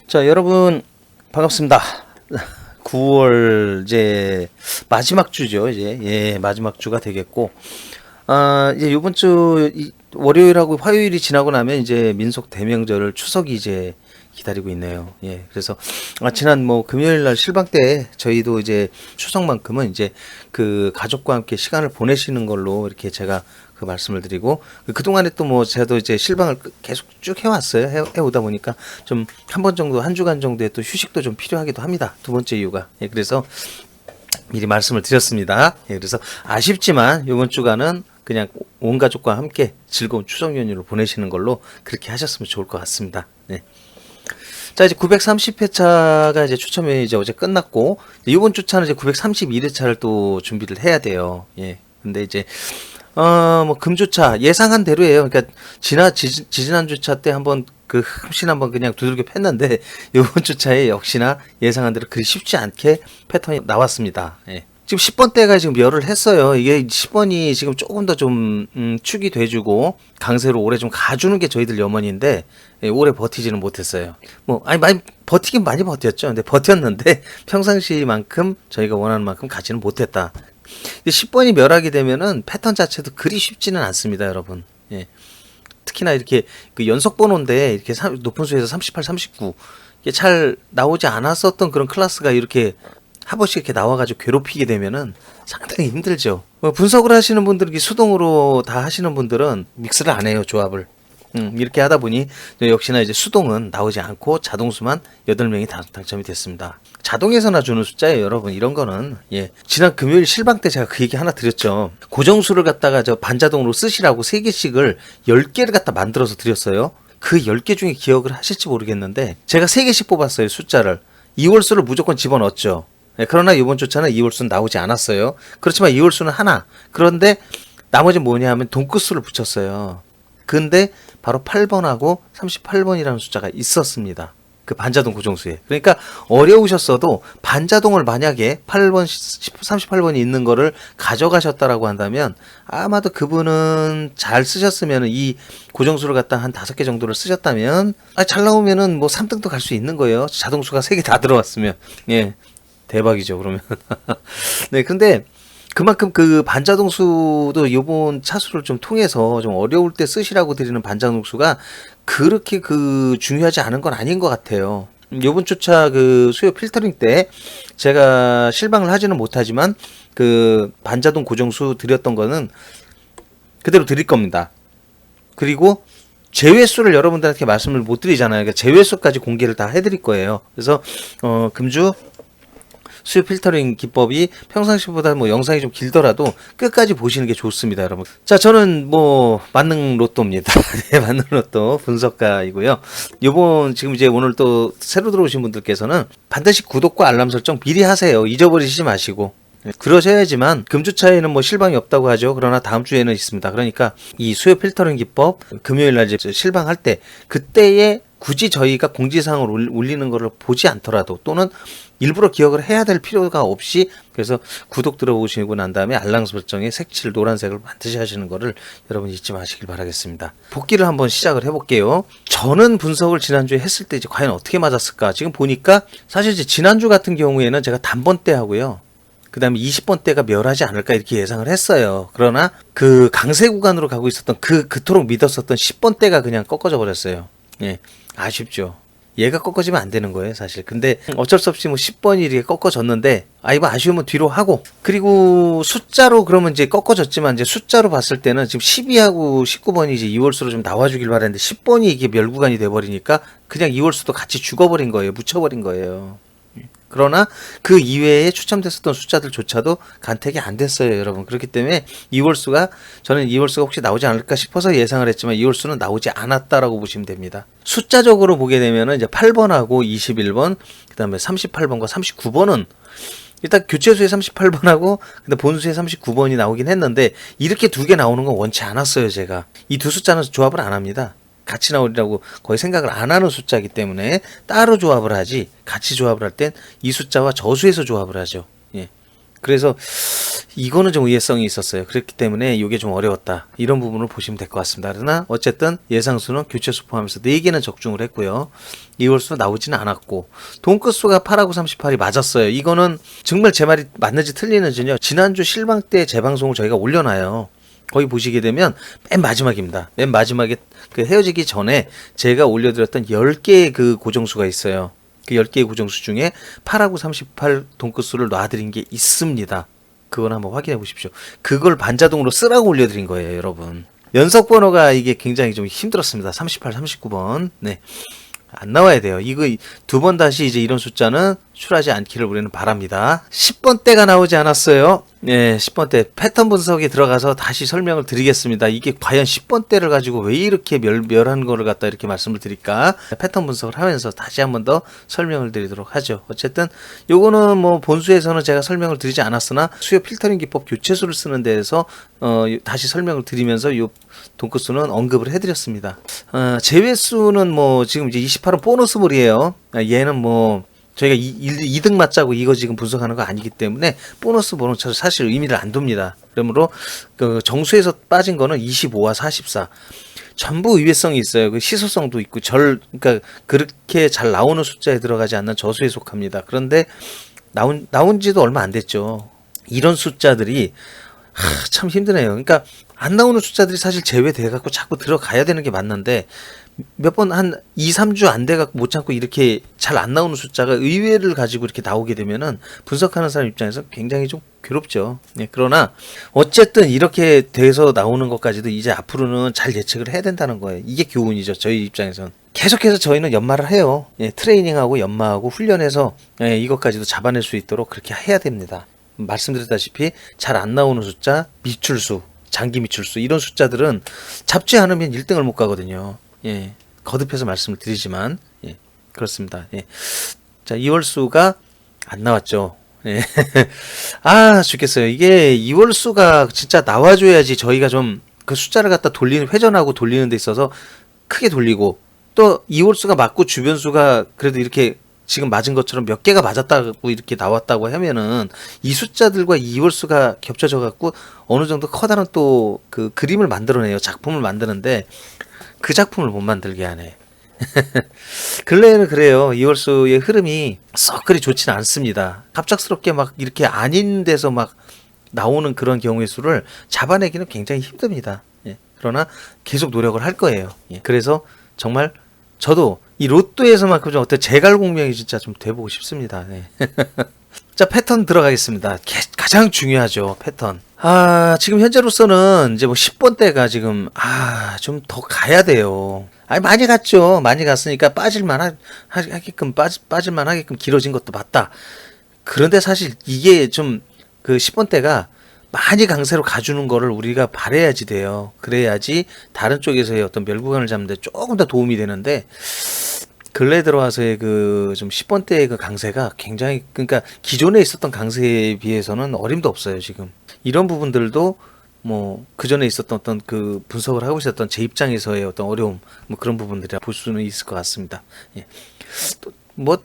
자, 여러분 반갑습니다. 9월 이제 마지막 주죠. 이제 마지막 주가 되겠고, 이제 요번 주 월요일하고 화요일이 지나고 나면 이제 민속 대명절을 추석이 이제 기다리고 있네요. 그래서 지난 뭐 금요일 날 실방 때 저희도 이제 추석만큼은 이제 그 가족과 함께 시간을 보내시는 걸로 이렇게 제가 그 말씀을 드리고, 그동안에 또 뭐 저도 이제 실방을 계속 쭉 해왔어요. 해오다 보니까 좀 한 번 정도, 한 주간 정도의 또 휴식도 좀 필요하기도 합니다. 두 번째 이유가. 그래서 미리 말씀을 드렸습니다. 그래서 아쉽지만 이번 주간은 그냥 온 가족과 함께 즐거운 추석 연휴를 보내시는 걸로 그렇게 하셨으면 좋을 것 같습니다. 자, 이제 930회차가 이제 추첨이 이제 어제 끝났고, 이번 주차는 이제 931회차를 또 준비를 해야 돼요. 근데 이제 뭐 금주차 예상한 대로예요. 그러니까 지난 주차 때 한번 그 흠씬 한번 그냥 두들겨 팼는데, 이번 주차에 역시나 예상한 대로 그리 쉽지 않게 패턴이 나왔습니다. 지금 10번대가 지금 멸을 했어요. 이게 10번이 지금 조금 더 좀 축이 돼주고 강세로 오래 좀 가주는 게 저희들 염원인데, 오래 버티지는 못했어요. 많이 버티긴 많이 버텼죠. 근데 버텼는데 평상시만큼 저희가 원하는 만큼 가지는 못했다. 10번이 멸하게 되면은 패턴 자체도 그리 쉽지는 않습니다, 여러분. 특히나 이렇게 그 연속 번호인데 이렇게 높은 수에서 38, 39 이게 잘 나오지 않았었던 그런 클래스가 이렇게 한 번씩 이렇게 나와가지고 괴롭히게 되면은 상당히 힘들죠. 분석을 하시는 분들이 수동으로 다 하시는 분들은 믹스를 안 해요, 조합을. 이렇게 하다 보니 역시나 이제 수동은 나오지 않고 자동수만 8명이 당첨이 됐습니다. 자동에서나 주는 숫자예요, 여러분. 이런 거는 지난 금요일 실방 때 제가 그 얘기 하나 드렸죠. 고정수를 갖다가 저 반자동으로 쓰시라고 3개씩을 10개를 갖다 만들어서 드렸어요. 그 10개 중에 기억을 하실지 모르겠는데, 제가 3개씩 뽑았어요, 숫자를. 2월수를 무조건 집어넣었죠. 그러나 이번 주차는 2월수는 나오지 않았어요. 그렇지만 2월수는 하나. 그런데 나머지 뭐냐 하면 돈끝수를 붙였어요. 근데 바로 8번하고 38번이라는 숫자가 있었습니다. 그 반자동 고정수에. 그러니까 어려우셨어도 반자동을 만약에 8번, 38번이 있는 거를 가져가셨다라고 한다면 아마도 그분은 잘 쓰셨으면, 이 고정수를 갖다 한 5개 정도를 쓰셨다면 잘 나오면은 뭐 3등도 갈 수 있는 거예요. 자동수가 3개 다 들어왔으면. 대박이죠, 그러면. 근데 그만큼 그 반자동수도 요번 차수를 좀 통해서 좀 어려울 때 쓰시라고 드리는 반자동수가 그렇게 그 중요하지 않은 건 아닌 것 같아요. 요번 주차 그 수요 필터링 때 제가 실방을 하지는 못하지만 그 반자동 고정수 드렸던 거는 그대로 드릴 겁니다. 그리고 제외수를 여러분들한테 말씀을 못 드리잖아요. 그러니까 제외수까지 공개를 다 해드릴 거예요. 그래서 금주 수요 필터링 기법이 평상시보다 뭐 영상이 좀 길더라도 끝까지 보시는 게 좋습니다, 여러분. 자, 저는 뭐 만능 로또입니다. 만능 로또 분석가이고요. 요번 지금 이제 오늘 또 새로 들어오신 분들께서는 반드시 구독과 알람 설정 미리 하세요. 잊어버리시지 마시고. 그러셔야지만 금주차에는 뭐 실방이 없다고 하죠. 그러나 다음 주에는 있습니다. 그러니까 이 수요 필터링 기법 금요일 날 이제 실방할 때 그때에 굳이 저희가 공지사항을 올리는 거를 보지 않더라도, 또는 일부러 기억을 해야 될 필요가 없이, 그래서 구독 들어오시고 난 다음에 알람 설정에 색칠 노란색을 반드시 하시는 거를 여러분 잊지 마시길 바라겠습니다. 복기를 한번 시작을 해볼게요. 저는 분석을 지난주에 했을 때 이제 과연 어떻게 맞았을까? 지금 보니까 사실 이제 지난주 같은 경우에는 제가 단번대 하고요, 그 다음에 20번대가 멸하지 않을까 이렇게 예상을 했어요. 그러나 그 강세 구간으로 가고 있었던 그토록 믿었었던 10번대가 그냥 꺾어져 버렸어요. 아쉽죠. 얘가 꺾어지면 안 되는 거예요, 사실. 근데 어쩔 수 없이 뭐 10번이 이렇게 꺾어졌는데, 이거 아쉬우면 뒤로 하고, 그리고 숫자로 그러면 이제 꺾어졌지만, 이제 숫자로 봤을 때는 지금 12하고 19번이 이제 2월수로 좀 나와주길 바랬는데, 10번이 이게 멸구간이 돼버리니까 그냥 2월수도 같이 죽어버린 거예요. 묻혀버린 거예요. 그러나 그 이외에 추첨됐었던 숫자들조차도 간택이 안 됐어요, 여러분. 그렇기 때문에 저는 2월수가 혹시 나오지 않을까 싶어서 예상을 했지만 2월수는 나오지 않았다라고 보시면 됩니다. 숫자적으로 보게 되면은 이제 8번하고 21번, 그 다음에 38번과 39번은 일단 교체수에 38번하고 근데 본수에 39번이 나오긴 했는데, 이렇게 두 개 나오는 건 원치 않았어요, 제가. 이 두 숫자는 조합을 안 합니다. 같이 나오리라고 거의 생각을 안 하는 숫자이기 때문에 따로 조합을 하지, 같이 조합을 할 땐 이 숫자와 저수에서 조합을 하죠. 그래서 이거는 좀 의외성이 있었어요. 그렇기 때문에 이게 좀 어려웠다. 이런 부분을 보시면 될 것 같습니다. 그러나 어쨌든 예상수는 교체수 포함해서 4개는 적중을 했고요. 이월수 나오지는 않았고 돈끝수가 8하고 38이 맞았어요. 이거는 정말 제 말이 맞는지 틀리는지요. 지난주 실방 때 재방송을 저희가 올려놔요. 거기 보시게 되면 맨 마지막입니다. 맨 마지막에 그 헤어지기 전에 제가 올려드렸던 10개의 그 고정수가 있어요. 그 10개의 고정수 중에 8하고 38 돈끝수를 놔드린 게 있습니다. 그걸 한번 확인해 보십시오. 그걸 반자동으로 쓰라고 올려드린 거예요, 여러분. 연속 번호가 이게 굉장히 좀 힘들었습니다. 38, 39번. 네. 안 나와야 돼요. 이거 2번 다시 이제 이런 숫자는 출하지 않기를 우리는 바랍니다. 10번대가 나오지 않았어요. 네, 10번대 패턴 분석에 들어가서 다시 설명을 드리겠습니다. 이게 과연 10번대를 가지고 왜 이렇게 멸한 거를 갖다 이렇게 말씀을 드릴까? 패턴 분석을 하면서 다시 한번 더 설명을 드리도록 하죠. 어쨌든 요거는 뭐 본수에서는 제가 설명을 드리지 않았으나 수요 필터링 기법 교체수를 쓰는 데에서 다시 설명을 드리면서 요 돈끝수는 언급을 해드렸습니다. 제외수는 뭐 지금 이제 28은 보너스볼이에요. 얘는 뭐 저희가 2등 맞자고 이거 지금 분석하는 거 아니기 때문에 보너스 볼은 사실 의미를 안 둡니다. 그러므로 그 정수에서 빠진 거는 25와 44 전부 의외성이 있어요. 그 시소성도 있고 그러니까 그렇게 잘 나오는 숫자에 들어가지 않는 저수에 속합니다. 그런데 나온 지도 얼마 안 됐죠. 이런 숫자들이 참 힘드네요. 그러니까 안 나오는 숫자들이 사실 제외돼 갖고 자꾸 들어가야 되는 게 맞는데 몇 번 한 2, 3주 안 돼 갖고 못 참고 이렇게 잘 안 나오는 숫자가 의외를 가지고 이렇게 나오게 되면은 분석하는 사람 입장에서 굉장히 좀 괴롭죠. 네, 그러나 어쨌든 이렇게 돼서 나오는 것까지도 이제 앞으로는 잘 예측을 해야 된다는 거예요. 이게 교훈이죠. 저희 입장에선. 계속해서 저희는 연마를 해요. 예, 트레이닝하고 연마하고 훈련해서 이것까지도 잡아낼 수 있도록 그렇게 해야 됩니다. 말씀드렸다시피 잘 안 나오는 숫자, 미출수, 장기 미출수 이런 숫자들은 잡지 않으면 1등을 못 가거든요. 예, 거듭해서 말씀을 드리지만 예, 그렇습니다. 예. 자, 2월수가 안 나왔죠. 예. 아, 죽겠어요. 이게 2월수가 진짜 나와줘야지 저희가 좀 그 숫자를 갖다 회전하고 돌리는 데 있어서 크게 돌리고 또 2월수가 맞고 주변수가 그래도 이렇게 지금 맞은 것처럼 몇 개가 맞았다고 이렇게 나왔다고 하면은 이 숫자들과 2월수가 겹쳐져 갖고 어느 정도 커다란 또 그 그림을 만들어내요. 작품을 만드는데 그 작품을 못 만들게 하네. 근래에는 그래요. 이월수의 흐름이 썩 그리 좋지는 않습니다. 갑작스럽게 막 이렇게 아닌 데서 막 나오는 그런 경우의 수를 잡아내기는 굉장히 힘듭니다. 예. 그러나 계속 노력을 할 거예요. 예. 그래서 정말 저도 이 로또에서만큼 좀 어때 제갈공명이 진짜 좀 돼보고 싶습니다. 네. 자, 패턴 들어가겠습니다. 가장 중요하죠, 패턴. 지금 현재로서는 이제 뭐 10번대가 지금 좀 더 가야 돼요. 많이 갔죠. 많이 갔으니까 빠질만 하게끔 길어진 것도 맞다. 그런데 사실 이게 좀 그 10번대가 많이 강세로 가주는 거를 우리가 바라야지 돼요. 그래야지 다른 쪽에서의 어떤 멸구간을 잡는 데 조금 더 도움이 되는데 근래 들어와서의 그 좀 10번대의 그 강세가 굉장히 그러니까 기존에 있었던 강세에 비해서는 어림도 없어요, 지금. 이런 부분들도 뭐 그전에 있었던 어떤 그 분석을 하고 있었던 제 입장에서의 어떤 어려움 뭐 그런 부분들이라 볼 수는 있을 것 같습니다. 예. 또 뭐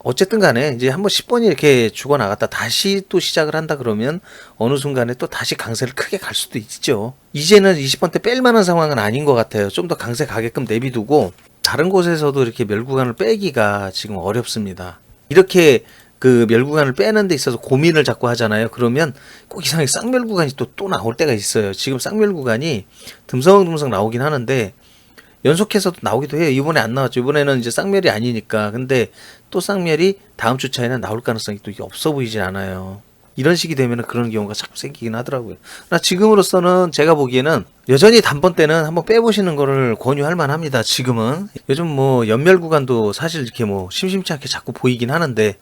어쨌든 간에 이제 한번 10번이 이렇게 죽어 나갔다 다시 또 시작을 한다 그러면 어느 순간에 또 다시 강세를 크게 갈 수도 있죠. 이제는 20번대 뺄 만한 상황은 아닌 것 같아요. 좀 더 강세 가게끔 내비두고 다른 곳에서도 이렇게 멸구간을 빼기가 지금 어렵습니다. 이렇게 그 멸구간을 빼는 데 있어서 고민을 자꾸 하잖아요. 그러면 꼭 이상하게 쌍멸구간이 또 나올 때가 있어요. 지금 쌍멸구간이 듬성듬성 나오긴 하는데 연속해서도 나오기도 해요. 이번에 안 나왔죠. 이번에는 이제 쌍멸이 아니니까. 근데 또 쌍멸이 다음 주 차에는 나올 가능성이 또 없어 보이진 않아요. 이런 식이 되면 그런 경우가 자꾸 생기긴 하더라고요. 그러나 지금으로서는 제가 보기에는 여전히 단번 때는 한번 빼보시는 거를 권유할 만합니다. 지금은 요즘 뭐 연멸 구간도 사실 이렇게 뭐 심심치 않게 자꾸 보이긴 하는데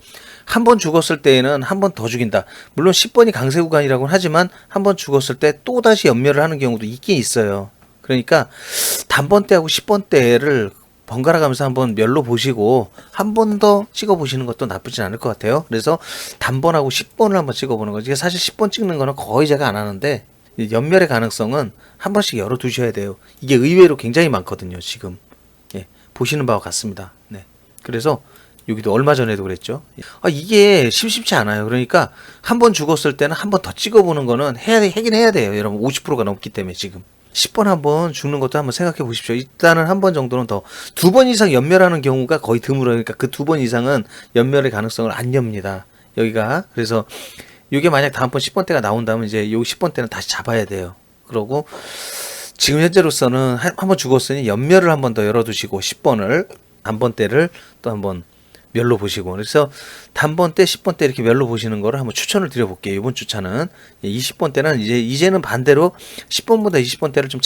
한 번 죽었을 때에는 한 번 더 죽인다. 물론 10번이 강세 구간이라고는 하지만 한 번 죽었을 때 또 다시 연멸을 하는 경우도 있긴 있어요. 그러니까 단번 때하고 10번 때를 번갈아 가면서 한번 멸로 보시고 한 번 더 찍어 보시는 것도 나쁘진 않을 것 같아요. 그래서 단번하고 10번을 한번 찍어 보는 거죠. 사실 10번 찍는 거는 거의 제가 안 하는데 연멸의 가능성은 한 번씩 열어 두셔야 돼요. 이게 의외로 굉장히 많거든요. 지금 보시는 바와 같습니다. 네. 그래서 여기도 얼마 전에도 그랬죠. 이게 심심치 않아요. 그러니까 한 번 죽었을 때는 한 번 더 찍어보는 거는 하긴 해야 돼요. 여러분 50%가 넘기 때문에 지금. 10번 한번 죽는 것도 한번 생각해 보십시오. 일단은 한 번 정도는 더. 2번 이상 연멸하는 경우가 거의 드물어요. 그러니까 그 2번 이상은 연멸의 가능성을 안 엽니다. 여기가. 그래서 이게 만약 다음번 10번 때가 나온다면 이제 요 10번 때는 다시 잡아야 돼요. 그러고 지금 현재로서는 한 번 죽었으니 연멸을 한 번 더 열어두시고 10번을 단번 때를 또 한번 멸로 보시고, 그래서 단번 때 10번 때 이렇게 멸로 보시는 거를 한번 추천을 드려볼게요. 이번 주차는 20번 때는 이제는 반대로 10번보다 20번 때를 좀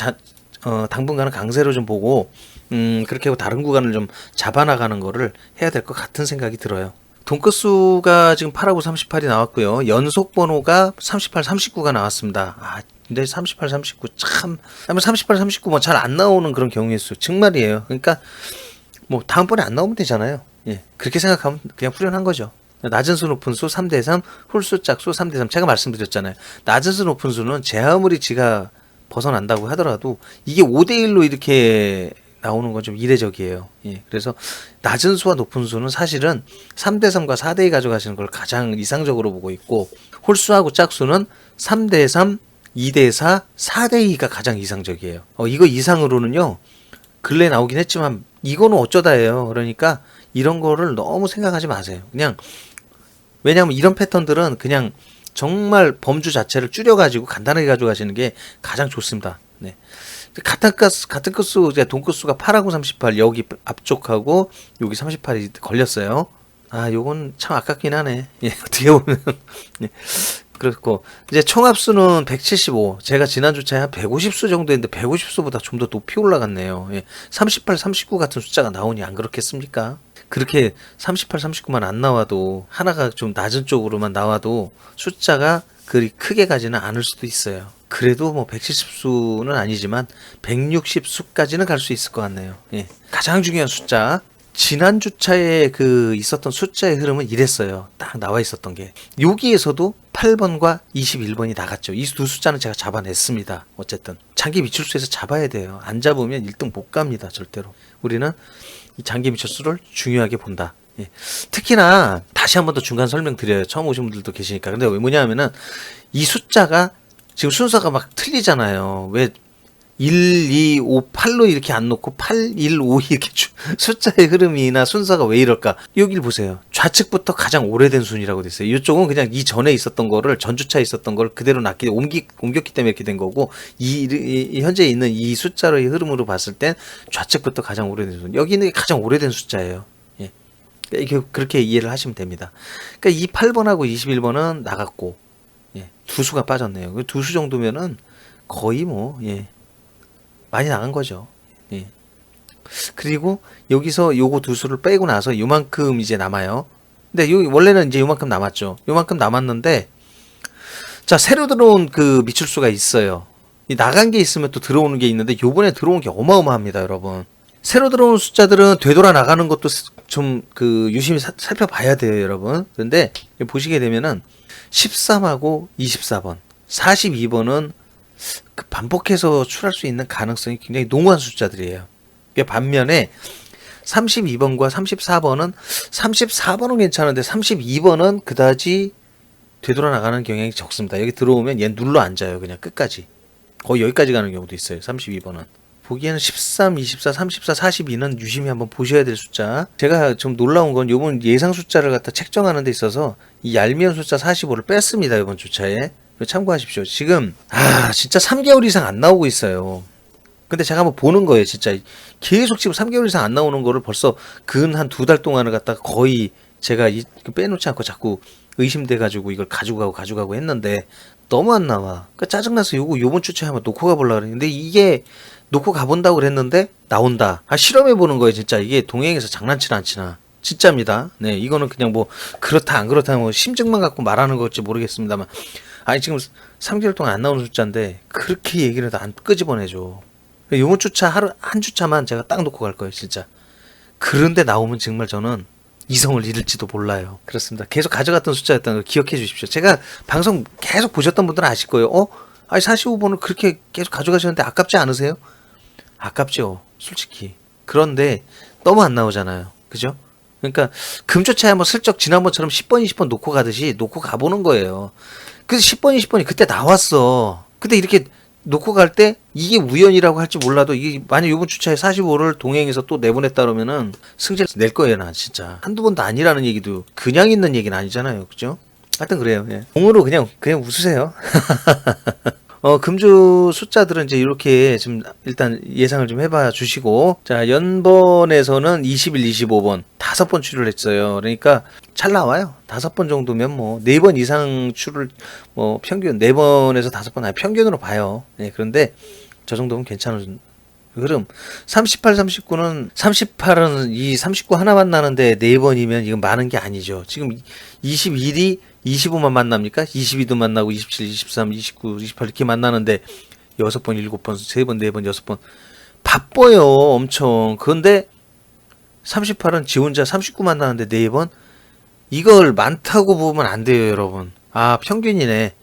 당분간은 강세로 좀 보고 그렇게 하고 다른 구간을 좀 잡아나가는 거를 해야 될 것 같은 생각이 들어요. 돈가스가 지금 8하고 38이 나왔고요. 연속 번호가 38, 39가 나왔습니다. 근데 38, 39 참, 38, 39 뭐 잘 안 나오는 그런 경우의 수 정말이에요. 그러니까 뭐 다음번에 안 나오면 되잖아요. 예, 그렇게 생각하면 그냥 후련한 거죠. 낮은 수 높은 수 3대3, 홀수 짝수 3대3. 제가 말씀드렸잖아요. 낮은 수 높은 수는 제 아무리 지가 벗어난다고 하더라도 이게 5대1로 이렇게 나오는 건 좀 이례적이에요. 예, 그래서 낮은 수와 높은 수는 사실은 3대3과 4대2 가져가시는 걸 가장 이상적으로 보고 있고, 홀수하고 짝수는 3대3, 2대4, 4대2가 가장 이상적이에요. 이거 이상으로는요, 근래 나오긴 했지만 이거는 어쩌다예요. 그러니까 이런 거를 너무 생각하지 마세요. 그냥, 왜냐하면 이런 패턴들은 그냥 정말 범주 자체를 줄여가지고 간단하게 가져가시는 게 가장 좋습니다. 네. 같은 건수, 돈가스가 8하고 38, 여기 앞쪽하고 여기 38이 걸렸어요. 요건 참 아깝긴 하네. 예, 어떻게 보면. 예. 그렇고, 이제 총합수는 175. 제가 지난 주차에 한 150수 정도 했는데 150수보다 좀 더 높이 올라갔네요. 예. 38, 39 같은 숫자가 나오니 안 그렇겠습니까? 그렇게 38, 39만 안 나와도, 하나가 좀 낮은 쪽으로만 나와도 숫자가 그리 크게 가지는 않을 수도 있어요. 그래도 뭐 170수는 아니지만 160수까지는 갈 수 있을 것 같네요. 예. 가장 중요한 숫자. 지난 주차에 있었던 숫자의 흐름은 이랬어요. 딱 나와 있었던 게. 여기에서도 8번과 21번이 나갔죠. 이 두 숫자는 제가 잡아냈습니다. 어쨌든. 장기 미출수에서 잡아야 돼요. 안 잡으면 1등 못 갑니다. 절대로. 우리는 이 장기 미출수를 중요하게 본다. 예. 특히나 다시 한 번 더 중간 설명드려요. 처음 오신 분들도 계시니까. 근데 왜 뭐냐면은 이 숫자가 지금 순서가 막 틀리잖아요. 왜 1, 2, 5, 8로 이렇게 안 놓고 8, 1, 5 이렇게 숫자의 흐름이나 순서가 왜 이럴까? 여기를 보세요. 좌측부터 가장 오래된 순이라고 돼 있어요. 이쪽은 그냥 이 전에 있었던 거를, 전주차에 있었던 거를 그대로 옮겼기 때문에 이렇게 된 거고, 현재 있는 이 숫자의 흐름으로 봤을 땐 좌측부터 가장 오래된 순. 여기는 가장 오래된 숫자예요. 예. 이렇게 그렇게 이해를 하시면 됩니다. 그러니까 이 8번하고 21번은 나갔고, 예. 두 수가 빠졌네요. 두 수 정도면은 거의 뭐, 예. 많이 나간 거죠. 예. 그리고 여기서 요거 두 수를 빼고 나서 요만큼 이제 남아요. 근데 원래는 이제 요만큼 남았죠. 요만큼 남았는데, 자, 새로 들어온 미출수가 있어요. 나간 게 있으면 또 들어오는 게 있는데, 요번에 들어온 게 어마어마합니다, 여러분. 새로 들어온 숫자들은 되돌아 나가는 것도 좀 유심히 살펴봐야 돼요, 여러분. 그런데 보시게 되면은 13하고 24번, 42번은 반복해서 출할 수 있는 가능성이 굉장히 농후한 숫자들이에요. 반면에 32번과 34번은 34번은 괜찮은데 32번은 그다지 되돌아 나가는 경향이 적습니다. 여기 들어오면 얘 눌러 앉아요. 그냥 끝까지. 거의 여기까지 가는 경우도 있어요. 32번은. 보기에는 13, 24, 34, 42는 유심히 한번 보셔야 될 숫자. 제가 좀 놀라운 건 요번 예상 숫자를 갖다 책정하는 데 있어서 이 얄미운 숫자 45를 뺐습니다. 이번 주차에. 참고하십시오. 지금 진짜 3개월 이상 안 나오고 있어요. 근데 제가 한번 보는 거예요. 진짜 계속 지금 3개월 이상 안 나오는 거를 벌써 근 한 2달 동안을 갖다가 거의 제가 빼놓지 않고 자꾸 의심돼 가지고 이걸 가져가고 했는데 너무 안 나와. 그러니까 짜증나서 요번 주차에 한번 놓고 가보려고 그랬는데, 이게 놓고 가본다고 그랬는데 나온다. 실험해 보는 거예요. 진짜 이게 동행에서 장난치나 안 치나. 진짜입니다. 네, 이거는 그냥 뭐 그렇다 안 그렇다 뭐 심증만 갖고 말하는 걸지 모르겠습니다만, 지금 3개월 동안 안 나오는 숫자인데 그렇게 얘기를 안 끄집어내죠. 요번 주차 한 주차만 제가 딱 놓고 갈 거예요, 진짜. 그런데 나오면 정말 저는 이성을 잃을지도 몰라요. 그렇습니다. 계속 가져갔던 숫자였다는 걸 기억해 주십시오. 제가 방송 계속 보셨던 분들은 아실 거예요. 45번을 그렇게 계속 가져가셨는데 아깝지 않으세요? 아깝죠, 솔직히. 그런데 너무 안 나오잖아요. 그죠? 그러니까 금조차야 뭐 슬쩍 지난번처럼 10번, 20번 놓고 가듯이 놓고 가보는 거예요. 그래서 10번, 20번이 그때 나왔어. 근데 이렇게 놓고 갈 때 이게 우연이라고 할지 몰라도 이게 만약 이번 주차에 45를 동행해서 또 내보냈다 그러면은 승질 낼 거예요, 나 진짜. 한두 번도 아니라는 얘기도 그냥 있는 얘기는 아니잖아요. 그죠? 하여튼 그래요. 예. 공으로 그냥 웃으세요. 금주 숫자들은 이제 이렇게 좀 일단 예상을 좀 해봐 주시고, 자, 연번에서는 21, 25번 5번 출을 했어요. 그러니까 잘 나와요. 5번 정도면 뭐 4번 이상 출을 뭐 평균 4번에서 5번 아니 평균으로 봐요. 네, 그런데 저 정도면 괜찮은 흐름. 38, 39는 38은 이 39 하나만 나는데 4번이면 이건 많은 게 아니죠. 지금 21이 25만 만납니까? 22도 만나고 27, 23, 29, 28 이렇게 만나는데 6번, 7번, 3번, 4번, 6번 바빠요. 엄청. 그런데 38은 지 혼자 39 만나는데 4번? 이걸 많다고 보면 안 돼요, 여러분. 아, 평균이네.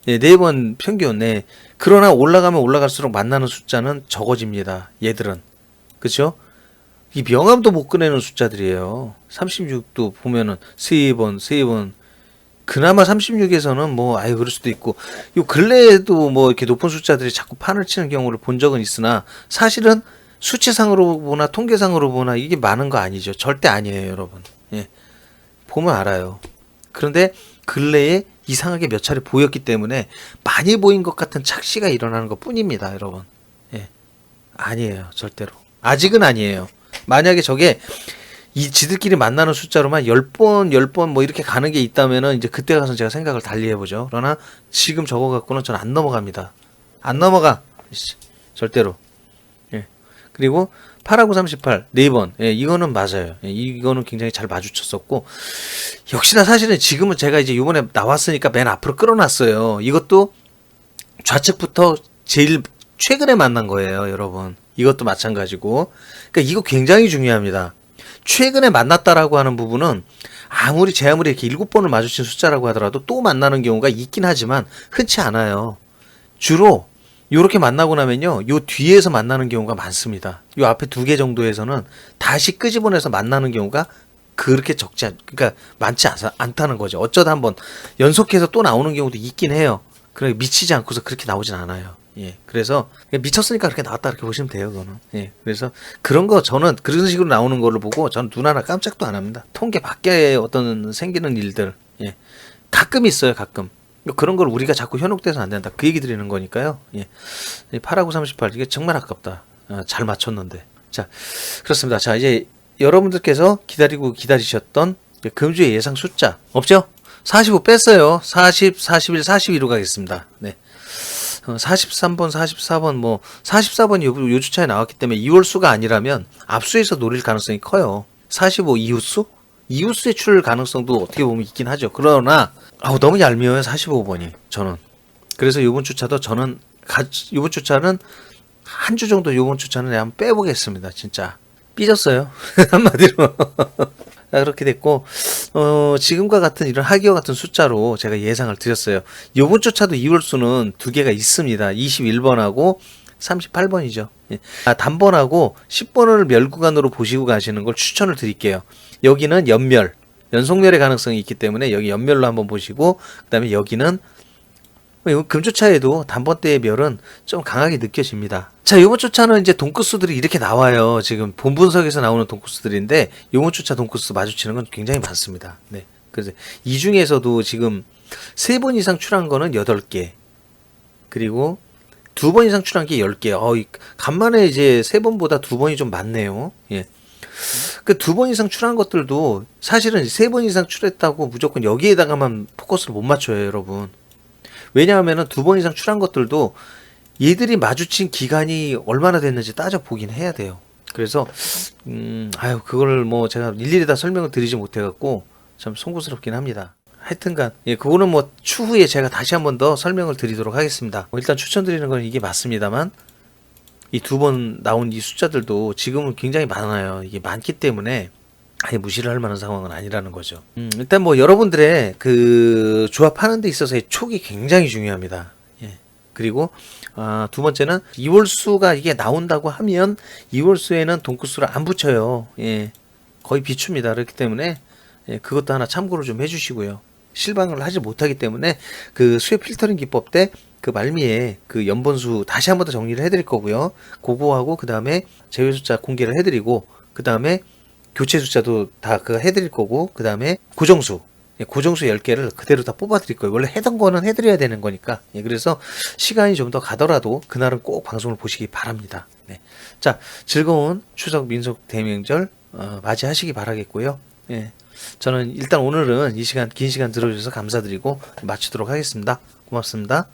네, 4번 평균. 네. 그러나 올라가면 올라갈수록 만나는 숫자는 적어집니다. 얘들은. 그쵸? 이 명함도 못 꺼내는 숫자들이에요. 36도 보면은 3번. 그나마 36에서는 뭐 아유 그럴 수도 있고 요 근래에도 뭐 이렇게 높은 숫자들이 자꾸 판을 치는 경우를 본 적은 있으나 사실은 수치상으로 보나 통계상으로 보나 이게 많은 거 아니죠. 절대 아니에요, 여러분. 예. 보면 알아요. 그런데 근래에 이상하게 몇 차례 보였기 때문에 많이 보인 것 같은 착시가 일어나는 것 뿐입니다, 여러분. 예. 아니에요, 절대로. 아직은 아니에요. 만약에 저게 이 지들끼리 만나는 숫자로만 10번 뭐 이렇게 가는 게 있다면은 이제 그때 가서 제가 생각을 달리 해보죠. 그러나 지금 저거 갖고는 전 안 넘어갑니다. 안 넘어가. 절대로. 예. 그리고 8하고 38, 4번. 예, 이거는 맞아요. 예, 이거는 굉장히 잘 마주쳤었고, 역시나 사실은 지금은 제가 이제 요번에 나왔으니까 맨 앞으로 끌어놨어요. 이것도 좌측부터 제일 최근에 만난 거예요, 여러분. 이것도 마찬가지고. 그러니까 이거 굉장히 중요합니다. 최근에 만났다라고 하는 부분은 제 아무리 이렇게 7번을 마주친 숫자라고 하더라도 또 만나는 경우가 있긴 하지만 흔치 않아요. 주로 요렇게 만나고 나면요, 요 뒤에서 만나는 경우가 많습니다. 요 앞에 2개 정도에서는 다시 끄집어내서 만나는 경우가 그렇게 그러니까 많지 않다는 거죠. 어쩌다 한번 연속해서 또 나오는 경우도 있긴 해요. 그래 미치지 않고서 그렇게 나오진 않아요. 예, 그래서 미쳤으니까 그렇게 나왔다 이렇게 보시면 돼요, 그거는. 예, 그래서 그런 거 저는 그런 식으로 나오는 거를 보고 저는 눈 하나 깜짝도 안 합니다. 통계 밖에 어떤 생기는 일들, 예, 가끔 있어요, 가끔. 그런 걸 우리가 자꾸 현혹돼서 안 된다. 그 얘기 드리는 거니까요. 예, 8하고 38 이게 정말 아깝다. 잘 맞췄는데. 자, 그렇습니다. 자, 이제 여러분들께서 기다리셨던 금주의 예상 숫자 없죠? 45 뺐어요. 40, 41, 42로 가겠습니다. 네. 43번, 44번, 뭐 44번이 요 주차에 나왔기 때문에 이월수가 아니라면 압수에서 노릴 가능성이 커요. 45 이웃수? 이웃수의 출 가능성도 어떻게 보면 있긴 하죠. 그러나 너무 얄미워요, 45번이. 저는. 그래서 요번 주차도 저는 요번 주차는 한 주 정도 요번 주차는 한번 빼보겠습니다. 진짜 삐졌어요. 한마디로. 그렇게 됐고, 지금과 같은 이런 하기와 같은 숫자로 제가 예상을 드렸어요. 요번 주차도 2월수는 2개가 있습니다. 21번하고 38번이죠. 예. 단번하고 10번을 멸구간으로 보시고 가시는 걸 추천을 드릴게요. 여기는 연속멸의 가능성이 있기 때문에 여기 연멸로 한번 보시고, 그 다음에 여기는 금주차에도 단번대의 멸은 좀 강하게 느껴집니다. 자, 요번 주차는 이제 돈코스들이 이렇게 나와요. 지금 본 분석에서 나오는 돈코스들인데 요번 주차 돈코스 마주치는 건 굉장히 많습니다. 네. 그래서 이 중에서도 지금 3번 이상 출한 거는 8개. 그리고 2번 이상 출한 게 10개. 간만에 이제 3번보다 2번이 좀 많네요. 예. 그 2번 이상 출한 것들도 사실은 3번 이상 출했다고 무조건 여기에다가만 포커스를 못 맞춰요, 여러분. 왜냐하면은 2번 이상 출한 것들도 얘들이 마주친 기간이 얼마나 됐는지 따져보긴 해야 돼요. 그래서 그거를 뭐 제가 일일이 다 설명을 드리지 못해갖고 참 송구스럽긴 합니다. 하여튼간 그거는 뭐 추후에 제가 다시 한번 더 설명을 드리도록 하겠습니다. 일단 추천드리는 건 이게 맞습니다만 이 2번 나온 이 숫자들도 지금은 굉장히 많아요. 이게 많기 때문에 아예 무시를 할 만한 상황은 아니라는 거죠. 일단 뭐 여러분들의 그 조합하는 데 있어서의 촉이 굉장히 중요합니다. 예. 그리고 두 번째는 이월수가 이게 나온다고 하면 이월수에는 돈코스를 안 붙여요. 예. 거의 비춥니다. 그렇기 때문에 예, 그것도 하나 참고를 좀 해주시고요. 실방을 하지 못하기 때문에 그 수요 필터링 기법 때 그 말미에 그 연번수 다시 한 번 더 정리를 해드릴 거고요. 그거하고 그 다음에 제외 숫자 공개를 해드리고 그 다음에 교체 숫자도 다 그거 해드릴 거고 그 다음에 고정수 예, 고정수 10개를 그대로 다 뽑아 드릴 거예요. 원래 해던 거는 해드려야 되는 거니까. 예, 그래서 시간이 좀 더 가더라도 그날은 꼭 방송을 보시기 바랍니다. 네. 자, 즐거운 추석 민속 대명절 맞이하시기 바라겠고요. 예. 저는 일단 오늘은 이 시간, 긴 시간 들어주셔서 감사드리고 마치도록 하겠습니다. 고맙습니다.